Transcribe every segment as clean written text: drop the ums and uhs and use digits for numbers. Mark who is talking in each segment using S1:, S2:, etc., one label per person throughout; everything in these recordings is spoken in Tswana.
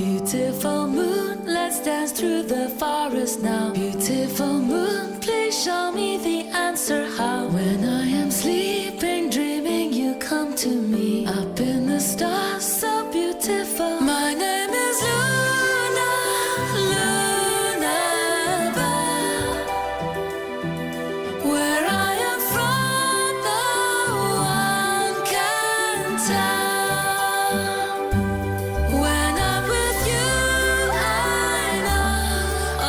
S1: Beautiful moon, let's dance through the forest now. Beautiful moon, please show me the answer how. When I am sleeping, dreaming, you come to me. Up in the stars, so beautiful. My name is Luna, Lunabelle. Where I am from, no one can tell. When I'm with you, I know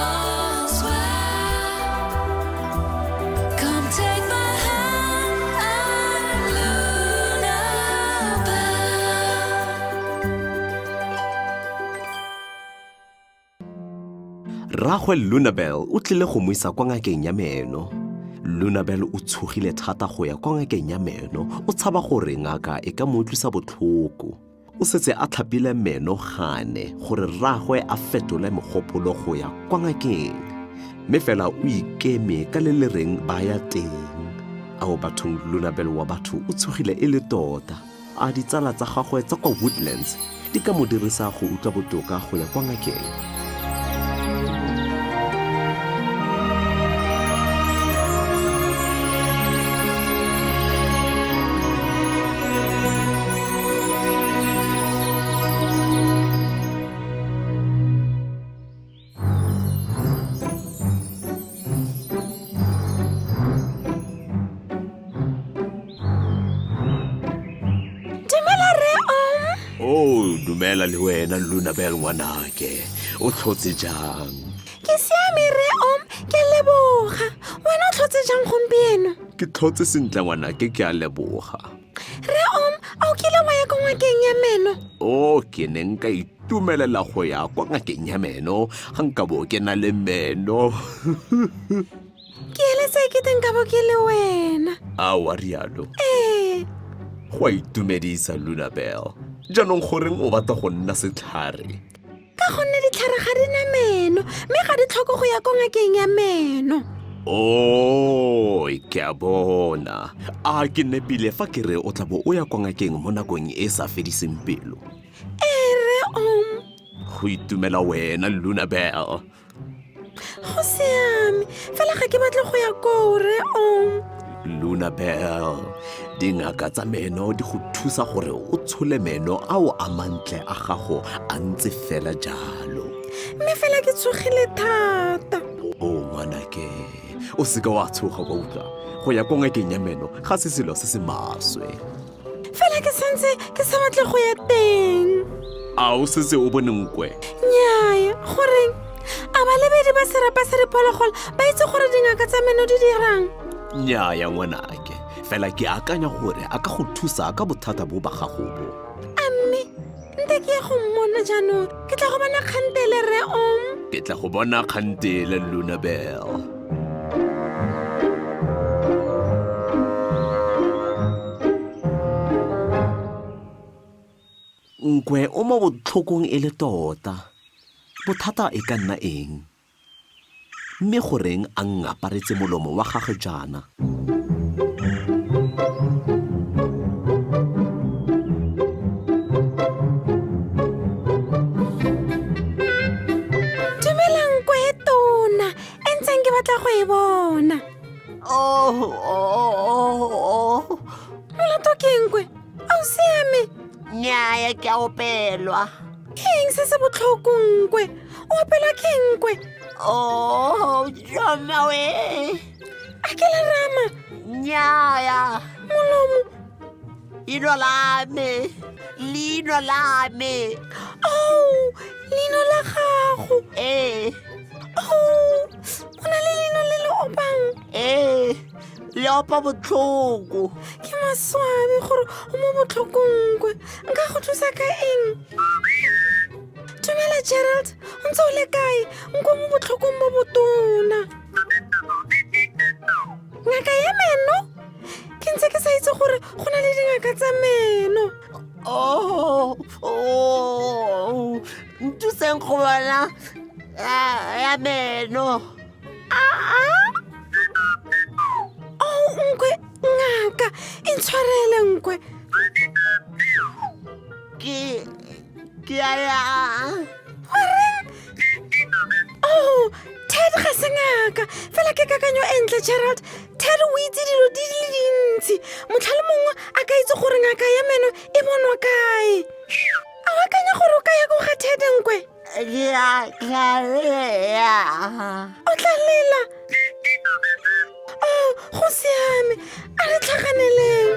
S1: all's well. Come take my hand, I'm Lunabelle.
S2: Rragwe Lunabelle o tlile go mo isa kwa ngakeng ya meno. Lunabelle o tshogile thata go ya kwa ngakeng ya meno, o tshaba gore ngaka e ka mo utlwisa botlhoko. O setse a tlhapile meno gane gore rragwe a fetole mogopolo go ya kwa ngakeng. Mme fela o ikeme ka le le reng ba ya teng. Ao bathong Lunabelle wa batho o tshogile e le tota. A ditsala tsa gagwe tsa kwa Woodlands di ka mo dirisa go utlwa botoka go ya kwa ngakeng. Dumela le wena Lunabelle ngwanake, o tlhotse jang?
S3: Ke siame re ke leboga. Wena o tlhotse jang gompieno?
S2: Ke tlhotse sentle ngwanake, ke a leboga.
S3: Re a o kile wa ya kwa ngakeng ya meno?
S2: Ke ne nka itumelela go ya kwa ngakeng ya meno ga nka bo ke na le meno.
S3: Ke eletse ke teng ka bo ke le wena.
S2: A wa rialo. Go a itumedisa Lunabelle. Jaanong goreng o batla go nna setlhare?
S3: Ka gonne ditlhare ga di na meno, mme ga di tlhoko go ya kwa ngakeng ya meno.
S2: Ke a bona. A ke nepile fa ke re o tla bo o ya kwa ngakeng mo nakong e sa fediseng pelo.
S3: Re
S2: Go itumela wena Lunabelle.
S3: Go siame, fela ga ke batle go ya koo re
S2: Lunabelle, dingaka tsa meno di go thusa gore o tshole meno ao a mantle a gago a ntse fela jalo.
S3: mme fela ke tshogile thata.
S2: Ngwanake, o seka wa tshoga kwa utlwa. Go ya kwa ngakeng ya meno ga se selo se se maswe.
S3: Fela ke santse ke sa batle go ya teng.
S2: A o setse o bone nkwe?
S3: Nnyaya, goreng? A balebedi ba serapa sa diphologolo ba itse gore dingaka tsa meno di dirang?
S2: Nnyaya ngwanake, fela ke akanya gore a ka go thusa ka bothata bo ba gago bo.
S3: Amme, nte ke ya go mmona jaanong. Ke tla go bona kgantele re
S2: Ke tla go bona kgantele Lunabelle. Nkwe o mo botlhokong e le tota. Bothata e ka nna eng? Mme goreng a ngaparetse molomo wa gagwe jaana?
S3: Dumelang kwe tona, e ntseng ke batla go e bona. Molato ke eng kwe? A o siame?
S4: Nnyaa, ke a opelwa.
S3: Eng se se botlhoko nkwe? O opelwa ke eng kwe?
S4: Jama we.
S3: A ke le rama?
S4: Nnyaa.
S3: Molomo?
S4: Leino la me.
S3: Leino la gago. O na le leino le le opang?
S4: Le opa botlhoko.
S3: Ke maswabi gore o mo botlhokong kwe. Nka go thusa ka eng? Dumela Gerald, o ntse o le kae? Nko mo botlhokong mo botona. Ngaka ya meno? Ke ntse ke sa itse gore go na le dingaka tsa meno.
S4: Ntuseng go bona ya meno.
S3: Nkwe, ngaka, intshwarele nkwe.
S4: Ke a ya.
S3: ngaka fela ke kakanyo e ntle Gerald. Ted o itse dilo di le dintsi. Motlhale mongwe a ka itse gore ngaka ya meno e bonwa kae. A o akanya gore o ka ya ko ga Ted nkwe? O tla lela. Oh, go siame. A re tlhaganeleng.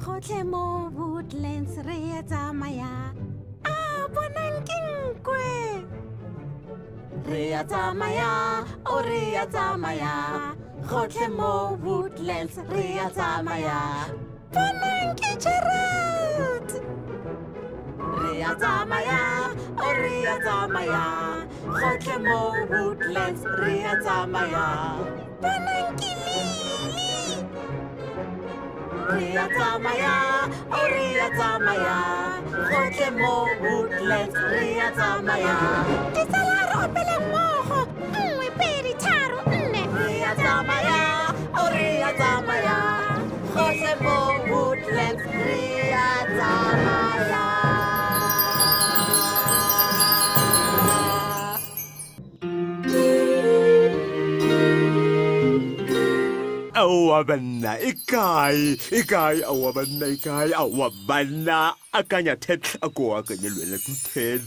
S3: Gotlhe mo Woodlands re a tsamaya. A bonang ke nkwe. Re a tsamaya, o re a tsamaya. Gotlhe mo Woodlands re a tsamaya. Bonang ke Gerald. Re a tsamaya, o re a tsamaya. Gotlhe mo Woodlands re a tsamaya. Bonang ke Lily. Re a tsamaya, o re a tsamaya. Gotlhe mo Woodlands re a tsamaya. Ditsala re opele mmogo, 1 2 3 4. Re a tsamaya, o re a tsamaya. Gotlhe mo Woodlands re a tsamaya.
S2: Aowa banna, e kae, aowa banna, e kae, aowa banna. Akanya Ted, a go akanya lwela to Ted.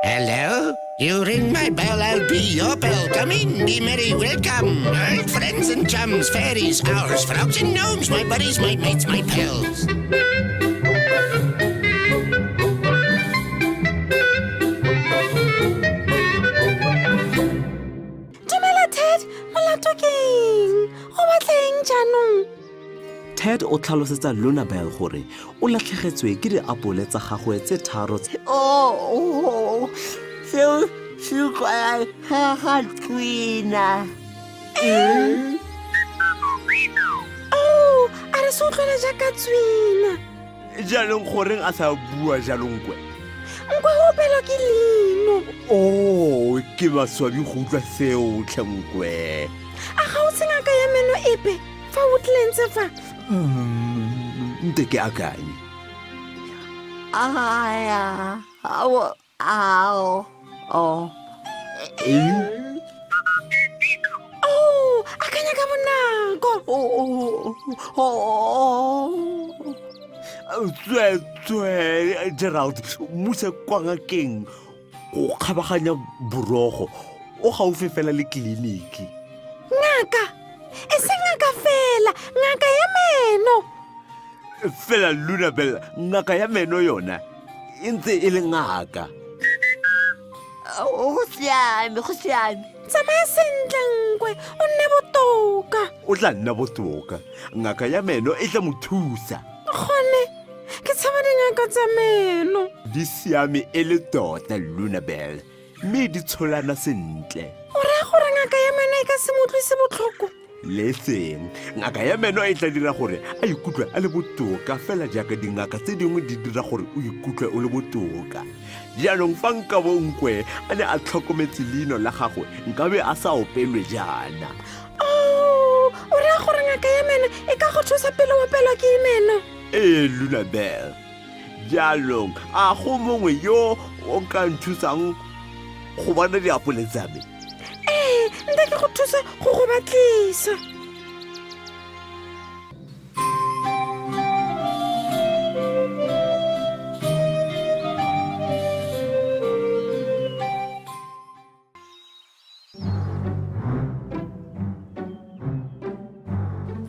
S5: Hello? You ring my bell, I'll be your bell. Come in, be merry, welcome. Earth, friends and chums, fairies, owls, frogs and gnomes, my buddies, my mates, my pals.
S3: Dumela Ted, molato ke eng? Go batleng jaanong?
S2: Ted o tlhalosetsa Lunabelle gore o latlhegetswe ke diapole tsa gagwe tse 3
S4: seo se kwa ga twina.
S3: Oh, a re se utlwele jaaka tswina.
S2: jaanong goreng a sa bua jalong kwe.
S3: Nkwe o opelwa ke leino.
S2: Oh, ke maswabi go utlwa seo tlhankwe.
S3: A ga o se ngaka ya meno epe fa Woodlands fa?
S2: Nte ke akanye.
S4: Aya, ao.
S3: Oh, akanya ka bonako.
S2: Tswe, Gerald, muse kwa ngakeng go kgabaganya borogo o gaufi fela le tleliniki.
S3: Ngaka, e se ngaka fela, ngaka ya meno.
S2: Fela Lunabelle, ngaka ya meno yona e ntse e le ngaka.
S4: Go siame.
S3: Tsamaya sentle nkwe, o nne botoka.
S2: O tla nna botoka, ngaka ya meno e tla mo thusa.
S3: Gone, ke tshaba dingaka tsa meno.
S2: Di siame e le tota Lunabelle, mme di tsholana sentle.
S3: O raya gore ngaka ya meno e ka se mo utlwise botlhoko?
S2: Le seng, ngaka ya meno e tla dira gore a ikutlwe a le botoka fela jaaka dingaka tse dingwe di dira gore o ikutlwe o le botoka. Jaanong fa nka bo nkwe a ne a tlhokometse leino la gagwe nkabe a sa opelwe jaana.
S3: Oh, o raya gore ngaka ya meno e ka go thusa pele o opelwa ke meno?
S2: Lunabelle, jaanong a go mongwe yo o ka nthusang go bona diapole tsa me?
S3: Nte ke go thusa go go batlisa.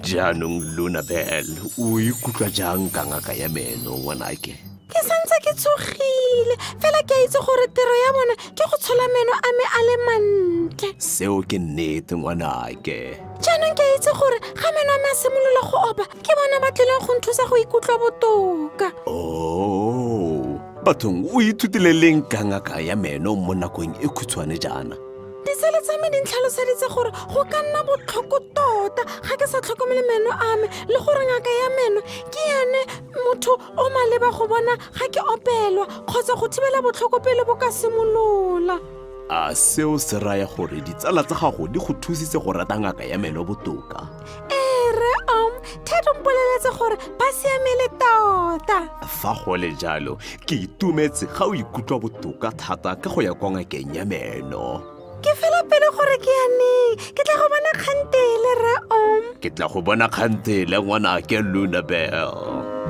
S2: Jaanong Lunabelle, o ikutlwa jang ka ngaka ya meno ngwanake?
S3: Ke santse ke tshogile, fela ke a itse gore tiro ya bona ke go tshola meno a me a le mantle.
S2: Seo ke nnete ngwanake.
S3: Jaanong ke a itse gore ga meno a me a simolola go opa, ke bona ba tlileng go nthusa go ikutlwa botoka.
S2: Oh, bathong o ithutile leng ka ngaka ya meno mo nakong e khutshwane jaana?
S3: Ditsala tsa me di ntlhaloseditse gore go ka nna botlhoko tota ga ke sa tlhokomele meno a me le gore ngaka ya meno ke yane motho o maleba go bona ga ke opelwa kgotsa go thibela botlhoko pele bo ka simolola.
S2: a seo se raya gore ditsala tsa gago di go thusitse go rata ngaka ya meno botoka?
S3: Re Ted o mpoleletse gore ba siamele tota.
S2: Fa go le jalo ke itumetse ga o ikutlwa botoka thata ka go ya kwa ngakeng ya meno.
S3: Ke fela pele gore ke yaneng ke tla go bona kgantele re
S2: Ke tla go bona kgantele ngwana ke Lunabelle.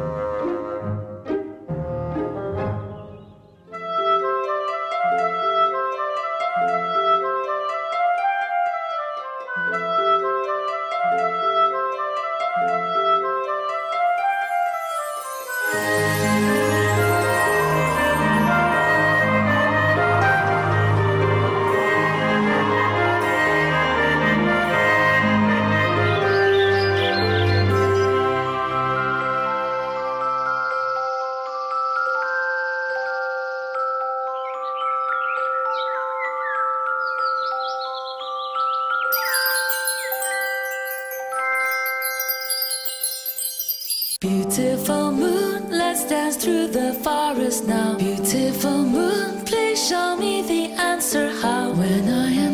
S1: Beautiful moon, let's dance through the forest now. Beautiful moon, please show me the answer how. When I am